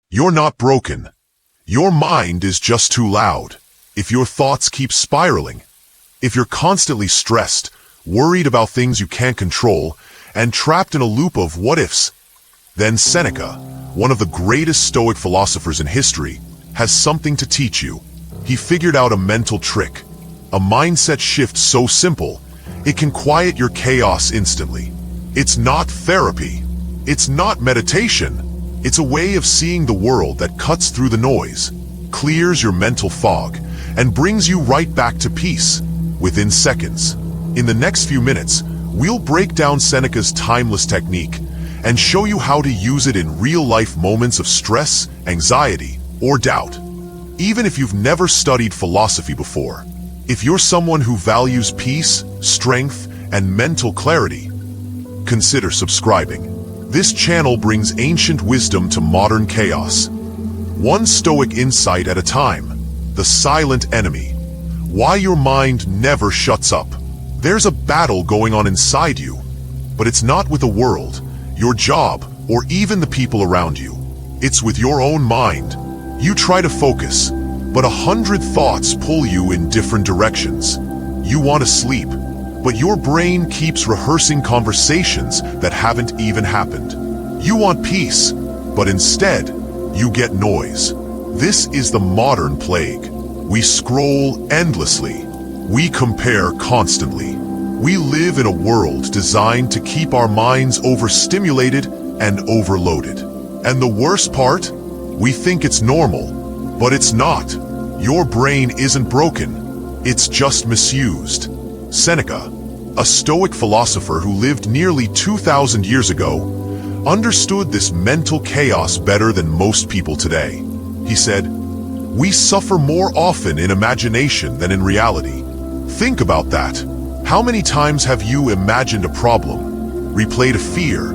You're not broken. Your mind is just too loud. If your thoughts keep spiraling, if you're constantly stressed, worried about things you can't control, and trapped in a loop of what-ifs, then Seneca, one of the greatest Stoic philosophers in history, has something to teach you. He figured out a mental trick, a mindset shift so simple, it can quiet your chaos instantly. It's not therapy. It's not meditation. It's a way of seeing the world that cuts through the noise, clears your mental fog, and brings you right back to peace within seconds. In the next few minutes, we'll break down Seneca's timeless technique and show you how to use it in real-life moments of stress, anxiety, or doubt. Even if you've never studied philosophy before, if you're someone who values peace, strength, and mental clarity, consider subscribing. This channel brings ancient wisdom to modern chaos. One Stoic insight at a time. The silent enemy. Why your mind never shuts up. There's a battle going on inside you, but it's not with the world, your job, or even the people around you. It's with your own mind. You try to focus, but 100 thoughts pull you in different directions. You want to sleep, but your brain keeps rehearsing conversations that haven't even happened. You want peace, but instead, you get noise. This is the modern plague. We scroll endlessly. We compare constantly. We live in a world designed to keep our minds overstimulated and overloaded. And the worst part? We think it's normal, but it's not. Your brain isn't broken. It's just misused. Seneca, a Stoic philosopher who lived nearly 2,000 years ago, understood this mental chaos better than most people today. He said, "We suffer more often in imagination than in reality." Think about that. How many times have you imagined a problem, replayed a fear,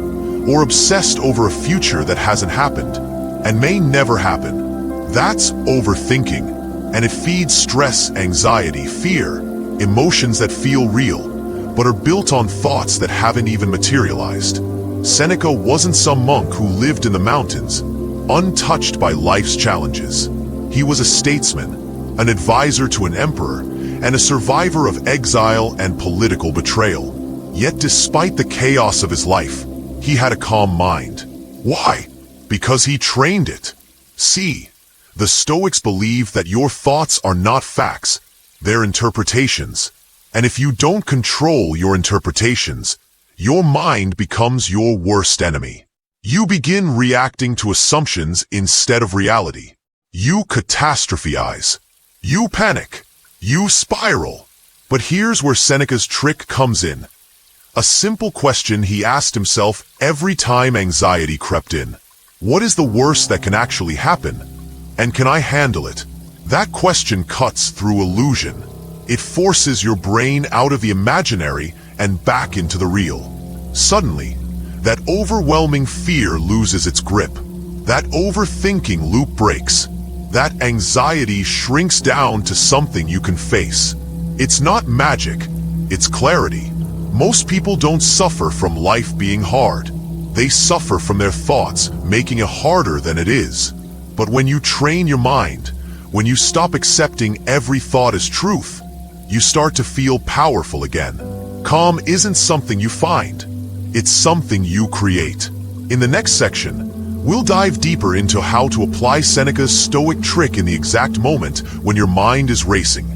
or obsessed over a future that hasn't happened, and may never happen? That's overthinking, and it feeds stress, anxiety, fear, emotions that feel real, but are built on thoughts that haven't even materialized. Seneca wasn't some monk who lived in the mountains, untouched by life's challenges. He was a statesman, an advisor to an emperor, and a survivor of exile and political betrayal. Yet despite the chaos of his life, he had a calm mind. Why? Because he trained it. See, the Stoics believe that your thoughts are not facts, they're interpretations. And if you don't control your interpretations, your mind becomes your worst enemy. You begin reacting to assumptions instead of reality. You catastrophize. You panic. You spiral. But here's where Seneca's trick comes in. A simple question he asked himself every time anxiety crept in. What is the worst that can actually happen? And can I handle it? That question cuts through illusion. It forces your brain out of the imaginary and back into the real. Suddenly, that overwhelming fear loses its grip. That overthinking loop breaks. That anxiety shrinks down to something you can face. It's not magic, it's clarity. Most people don't suffer from life being hard. They suffer from their thoughts making it harder than it is. But when you train your mind, when you stop accepting every thought as truth, you start to feel powerful again. Calm isn't something you find. It's something you create. In the next section, we'll dive deeper into how to apply Seneca's Stoic trick in the exact moment when your mind is racing.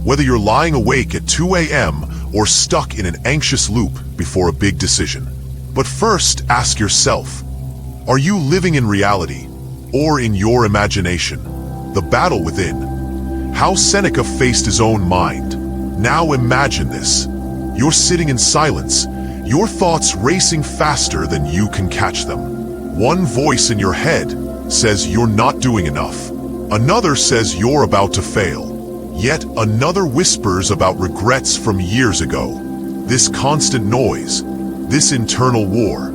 Whether you're lying awake at 2 a.m. or stuck in an anxious loop before a big decision. But first, ask yourself, are you living in reality or in your imagination? The battle within. How Seneca faced his own mind. Now imagine this. You're sitting in silence, your thoughts racing faster than you can catch them. One voice in your head says you're not doing enough. Another says you're about to fail. Yet another whispers about regrets from years ago. This constant noise, this internal war,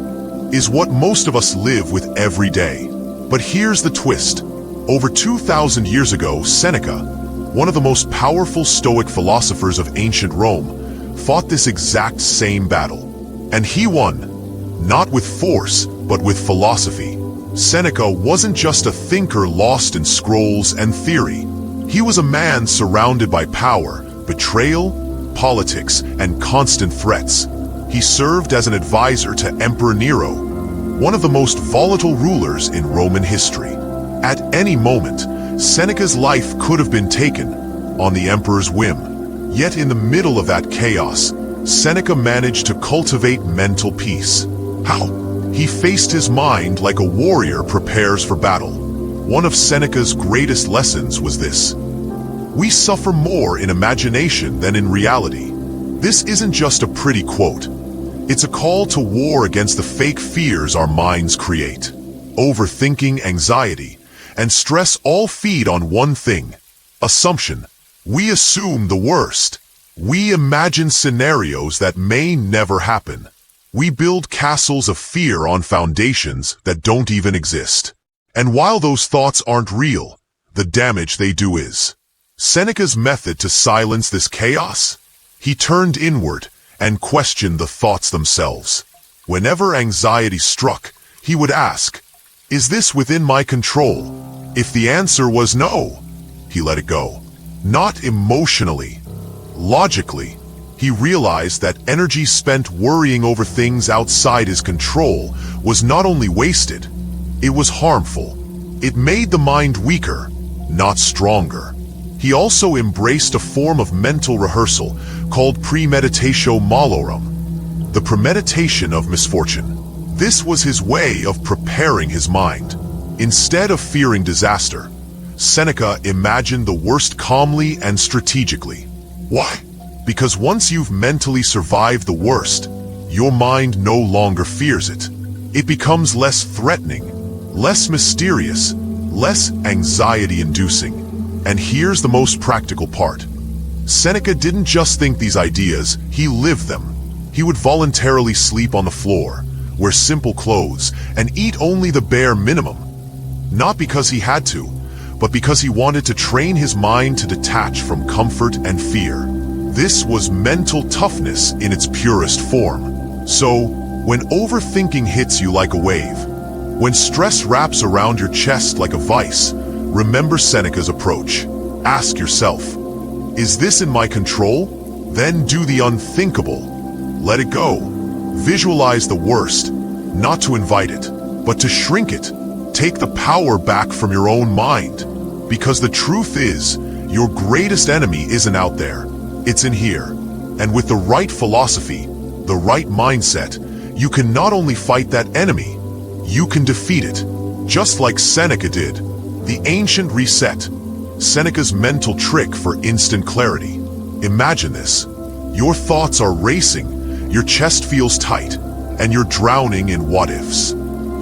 is what most of us live with every day. But here's the twist. Over 2,000 years ago, Seneca, one of the most powerful Stoic philosophers of ancient Rome, fought this exact same battle. And he won, not with force, but with philosophy. Seneca wasn't just a thinker lost in scrolls and theory. He was a man surrounded by power, betrayal, politics, and constant threats. He served as an advisor to Emperor Nero, one of the most volatile rulers in Roman history. At any moment, Seneca's life could have been taken on the emperor's whim. Yet in the middle of that chaos, Seneca managed to cultivate mental peace. How? He faced his mind like a warrior prepares for battle. One of Seneca's greatest lessons was this: we suffer more in imagination than in reality. This isn't just a pretty quote. It's a call to war against the fake fears our minds create. Overthinking, anxiety, and stress all feed on one thing: assumption. We assume the worst. We imagine scenarios that may never happen. We build castles of fear on foundations that don't even exist. And while those thoughts aren't real, the damage they do is. Seneca's method to silence this chaos? He turned inward and questioned the thoughts themselves. Whenever anxiety struck, he would ask, "Is this within my control?" If the answer was no, he let it go. Not emotionally, logically. He realized that energy spent worrying over things outside his control was not only wasted, it was harmful. It made the mind weaker, not stronger. He also embraced a form of mental rehearsal called premeditatio malorum, the premeditation of misfortune. This was his way of preparing his mind. Instead of fearing disaster, Seneca imagined the worst calmly and strategically. Why? Because once you've mentally survived the worst, your mind no longer fears it. It becomes less threatening, less mysterious, less anxiety-inducing. And here's the most practical part. Seneca didn't just think these ideas, he lived them. He would voluntarily sleep on the floor, wear simple clothes, and eat only the bare minimum. Not because he had to, but because he wanted to train his mind to detach from comfort and fear. This was mental toughness in its purest form. So, when overthinking hits you like a wave, when stress wraps around your chest like a vice, remember Seneca's approach. Ask yourself, is this in my control? Then do the unthinkable. Let it go. Visualize the worst, not to invite it, but to shrink it. Take the power back from your own mind. Because the truth is, your greatest enemy isn't out there. It's in here. And with the right philosophy, the right mindset, you can not only fight that enemy, you can defeat it. Just like Seneca did. The ancient reset. Seneca's mental trick for instant clarity. Imagine this. Your thoughts are racing, your chest feels tight, and you're drowning in what-ifs.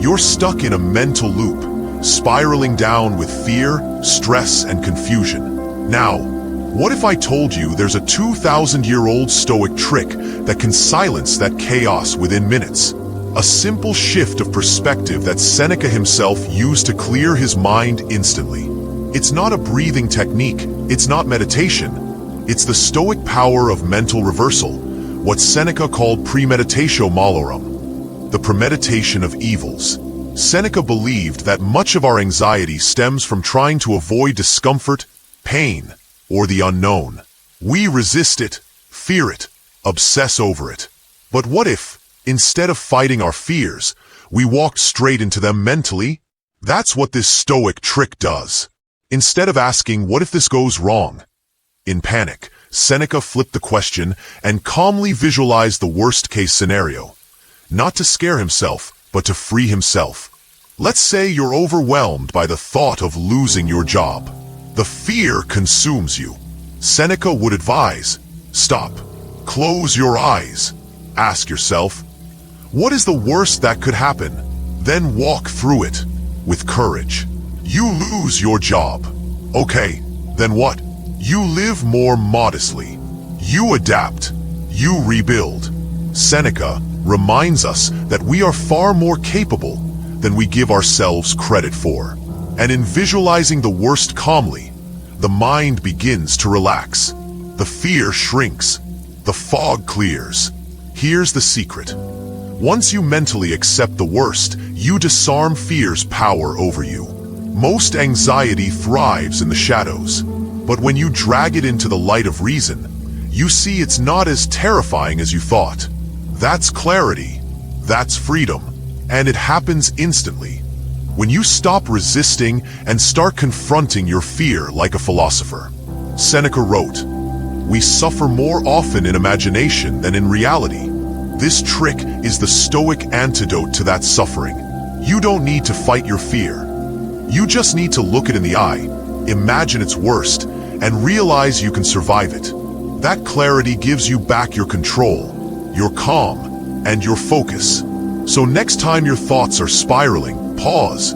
You're stuck in a mental loop, spiraling down with fear, stress, and confusion. Now, what if I told you there's a 2,000-year-old Stoic trick that can silence that chaos within minutes? A simple shift of perspective that Seneca himself used to clear his mind instantly. It's not a breathing technique, it's not meditation. It's the Stoic power of mental reversal, what Seneca called premeditatio malorum, the premeditation of evils. Seneca believed that much of our anxiety stems from trying to avoid discomfort, pain, or the unknown. We resist it, fear it, obsess over it. But what if, instead of fighting our fears, we walked straight into them mentally? That's what this Stoic trick does. Instead of asking, what if this goes wrong? In panic, Seneca flipped the question and calmly visualized the worst-case scenario. Not to scare himself, but to free himself. Let's say you're overwhelmed by the thought of losing your job. The fear consumes you. Seneca would advise, stop, close your eyes, ask yourself, what is the worst that could happen? Then walk through it with courage. You lose your job. Okay, then what? You live more modestly. You adapt. You rebuild. Seneca reminds us that we are far more capable than we give ourselves credit for. And in visualizing the worst calmly, the mind begins to relax. The fear shrinks. The fog clears. Here's the secret. Once you mentally accept the worst, You disarm fear's power over you. Most anxiety thrives in the shadows, but when you drag it into the light of reason, you see it's not as terrifying as you thought. That's clarity, that's freedom, and it happens instantly. When you stop resisting and start confronting your fear like a philosopher. Seneca wrote, "We suffer more often in imagination than in reality." This trick is the Stoic antidote to that suffering. You don't need to fight your fear. You just need to look it in the eye, imagine its worst, and realize you can survive it. That clarity gives you back your control, your calm, and your focus. So next time your thoughts are spiraling, pause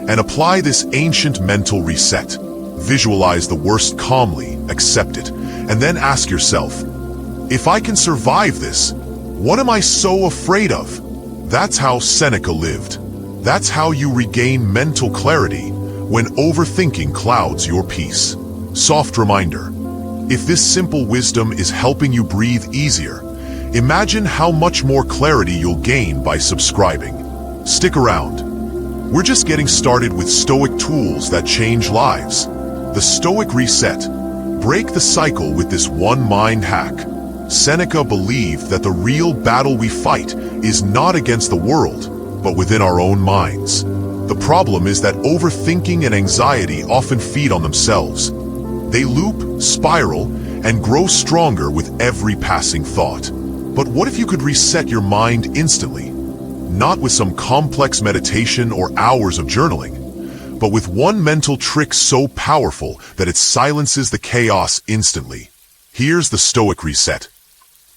and apply this ancient mental reset. Visualize the worst calmly, accept it, and then ask yourself, if I can survive this, what am I so afraid of? That's how Seneca lived. That's how you regain mental clarity when overthinking clouds your peace. Soft reminder, if this simple wisdom is helping you breathe easier, imagine how much more clarity you'll gain by subscribing. Stick around. We're just getting started with Stoic tools that change lives. The Stoic Reset. Break the cycle with this one mind hack. Seneca believed that the real battle we fight is not against the world, but within our own minds. The problem is that overthinking and anxiety often feed on themselves. They loop, spiral, and grow stronger with every passing thought. But what if you could reset your mind instantly? Not with some complex meditation or hours of journaling, but with one mental trick so powerful that it silences the chaos instantly. Here's the Stoic Reset.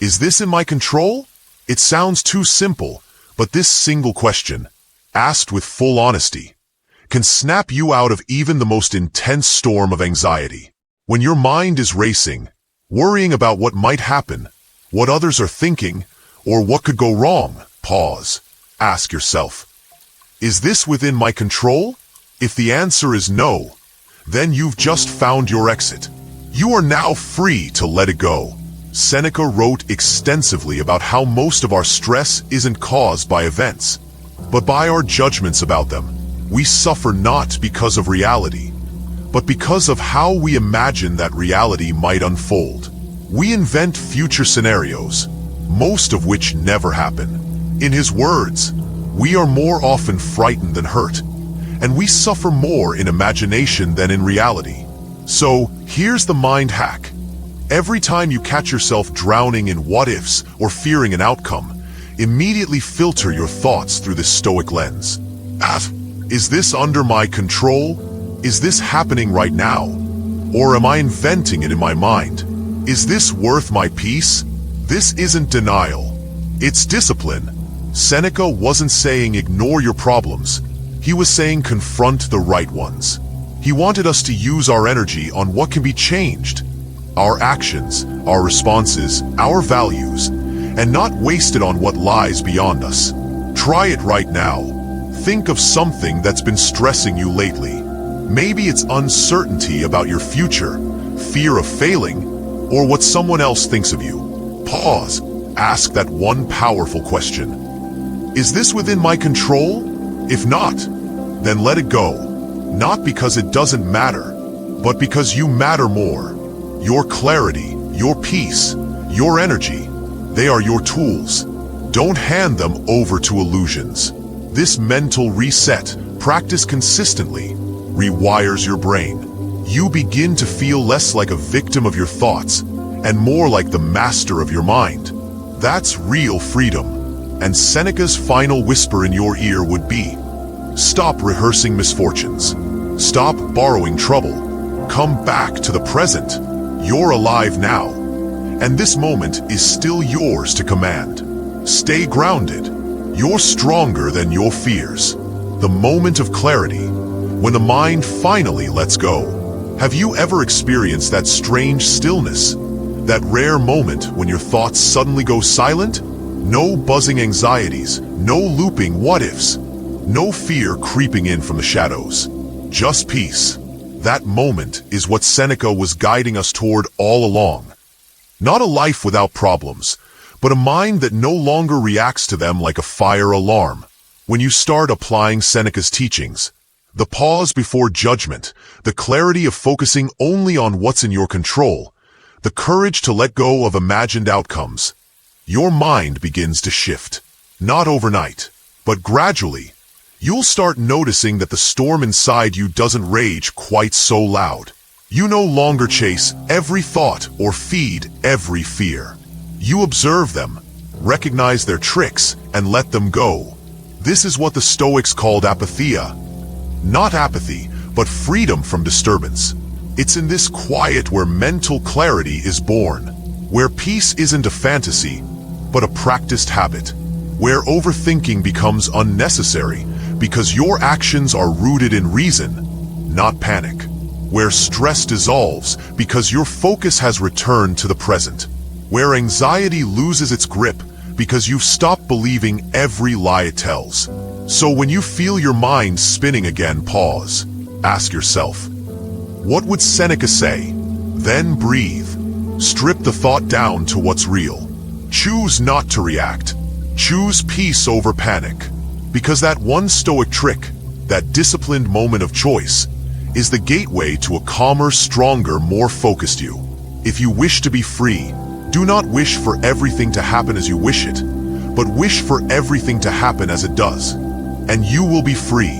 Is this in my control? It sounds too simple, but this single question, asked with full honesty, can snap you out of even the most intense storm of anxiety. When your mind is racing, worrying about what might happen, what others are thinking, or what could go wrong, pause. Ask yourself, is this within my control? If the answer is no, then you've just found your exit. You are now free to let it go. Seneca wrote extensively about how most of our stress isn't caused by events, but by our judgments about them. We suffer not because of reality, but because of how we imagine that reality might unfold. We invent future scenarios, most of which never happen. In his words, we are more often frightened than hurt, and we suffer more in imagination than in reality. So, here's the mind hack. Every time you catch yourself drowning in what-ifs or fearing an outcome, immediately filter your thoughts through this Stoic lens. Is this under my control? Is this happening right now? Or am I inventing it in my mind? Is this worth my peace? This isn't denial. It's discipline. Seneca wasn't saying ignore your problems. He was saying confront the right ones. He wanted us to use our energy on what can be changed. Our actions, our responses, our values, and not waste it on what lies beyond us. Try it right now. Think of something that's been stressing you lately. Maybe it's uncertainty about your future, fear of failing, or what someone else thinks of you. Pause. Ask that one powerful question. Is this within my control? If not, then let it go. Not because it doesn't matter, but because you matter more. Your clarity, your peace, your energy, they are your tools. Don't hand them over to illusions. This mental reset, practiced consistently, rewires your brain. You begin to feel less like a victim of your thoughts and more like the master of your mind. That's real freedom. And Seneca's final whisper in your ear would be, stop rehearsing misfortunes. Stop borrowing trouble. Come back to the present. You're alive now. And this moment is still yours to command. Stay grounded. You're stronger than your fears. The moment of clarity, when the mind finally lets go. Have you ever experienced that strange stillness? That rare moment when your thoughts suddenly go silent? No buzzing anxieties, no looping what-ifs, no fear creeping in from the shadows. Just peace. That moment is what Seneca was guiding us toward all along. Not a life without problems, but a mind that no longer reacts to them like a fire alarm. When you start applying Seneca's teachings, the pause before judgment, the clarity of focusing only on what's in your control, the courage to let go of imagined outcomes, your mind begins to shift. Not overnight, but gradually. You'll start noticing that the storm inside you doesn't rage quite so loud. You no longer chase every thought or feed every fear. You observe them, recognize their tricks, and let them go. This is what the Stoics called apatheia. Not apathy, but freedom from disturbance. It's in this quiet where mental clarity is born, where peace isn't a fantasy, but a practiced habit, where overthinking becomes unnecessary because your actions are rooted in reason, not panic, where stress dissolves because your focus has returned to the present, where anxiety loses its grip because you've stopped believing every lie it tells. So when you feel your mind spinning again, pause. Ask yourself, what would Seneca say? Then breathe. Strip the thought down to what's real. Choose not to react. Choose peace over panic. Because that one Stoic trick, that disciplined moment of choice, is the gateway to a calmer, stronger, more focused you. If you wish to be free, do not wish for everything to happen as you wish it, but wish for everything to happen as it does. And you will be free,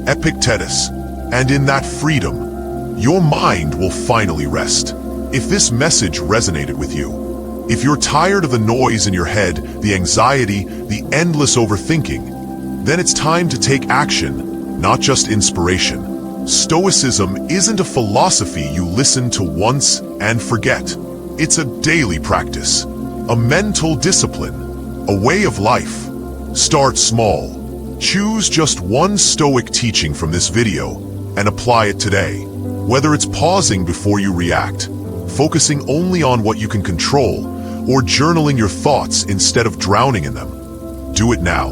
Epictetus. And in that freedom, your mind will finally rest. If this message resonated with you, if you're tired of the noise in your head, the anxiety, the endless overthinking, then it's time to take action, not just inspiration. Stoicism isn't a philosophy you listen to once and forget. It's a daily practice, a mental discipline, a way of life. Start small. Choose just one Stoic teaching from this video and apply it today. Whether it's pausing before you react, focusing only on what you can control, or journaling your thoughts instead of drowning in them. Do it now.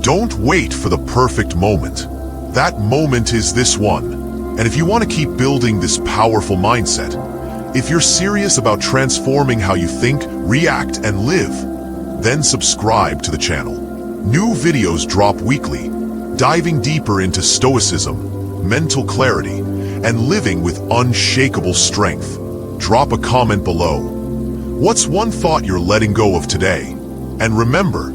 Don't wait for the perfect moment. That moment is this one. And if you want to keep building this powerful mindset, if you're serious about transforming how you think, react, and live, then subscribe to the channel. New videos drop weekly, diving deeper into Stoicism, mental clarity, and living with unshakable strength. Drop a comment below. What's one thought you're letting go of today? And remember,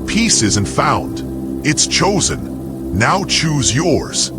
peace isn't found, it's chosen. Now choose yours.